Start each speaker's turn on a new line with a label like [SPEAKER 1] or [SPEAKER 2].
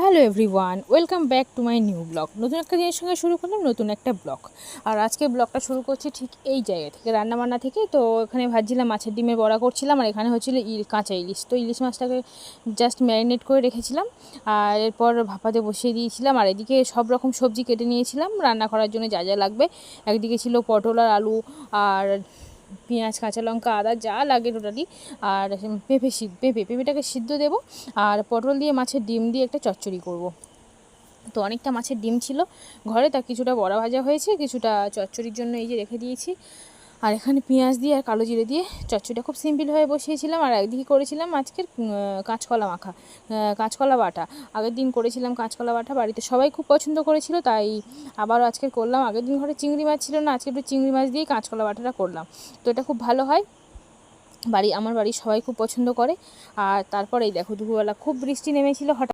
[SPEAKER 1] Hello everyone, welcome back to my new blog. নতুন একটা দিনের সঙ্গে শুরু করলাম নতুন একটা ব্লগ। আর আজকে ব্লগটা শুরু করছি ঠিক এই জায়গা থেকে, রান্নাবান্না থেকে। তো এখানে ভাজছিলাম মাছের ডিমের বড়া করছিলাম, আর এখানে হচ্ছিলো কাঁচা ইলিশ। তো ইলিশ মাছটাকে জাস্ট ম্যারিনেট করে রেখেছিলাম, আর এরপর ভাপাতে বসিয়ে দিয়েছিলাম। আর এদিকে সব রকম সবজি কেটে নিয়েছিলাম রান্না করার জন্য যা যা লাগবে। একদিকে ছিল পটল আর আলু, আর পেঁয়াজ, কাঁচা লঙ্কা, আদা, যা লাগে টোটালি। আর পেঁপেটাকে সিদ্ধ দেবো, আর পটল দিয়ে মাছের ডিম দিয়ে একটা চচ্চড়ি করব। তো অনেকটা মাছের ডিম ছিল ঘরে, তা কিছুটা বড়া ভাজা হয়েছে, কিছুটা চচ্চড়ির জন্য এই যে রেখে দিয়েছি। আর এখানে পেঁয়াজ দিয়ে আর কালো জিরে দিয়ে চচ্চড়িটা খুব সিম্পলভাবে বসিয়েছিলাম। আর একদিকে করেছিলাম আজকের কাঁচকলা মাখা, কাঁচকলা বাটা। আগের দিন করেছিলাম কাঁচকলা বাটা, বাড়িতে সবাই খুব পছন্দ করেছিল, তাই আবারও আজকে করলাম। আগের দিন ঘরে চিংড়ি মাছ ছিল না, আজকে একটু চিংড়ি মাছ দিয়েই কাঁচকলা বাটাটা করলাম। তো এটা খুব ভালো হয়, আমার বাড়ির সবাই খুব পছন্দ করে। আর তারপরেই দেখো দুপুরবেলা খুব বৃষ্টি নেমেছিল হঠাৎ।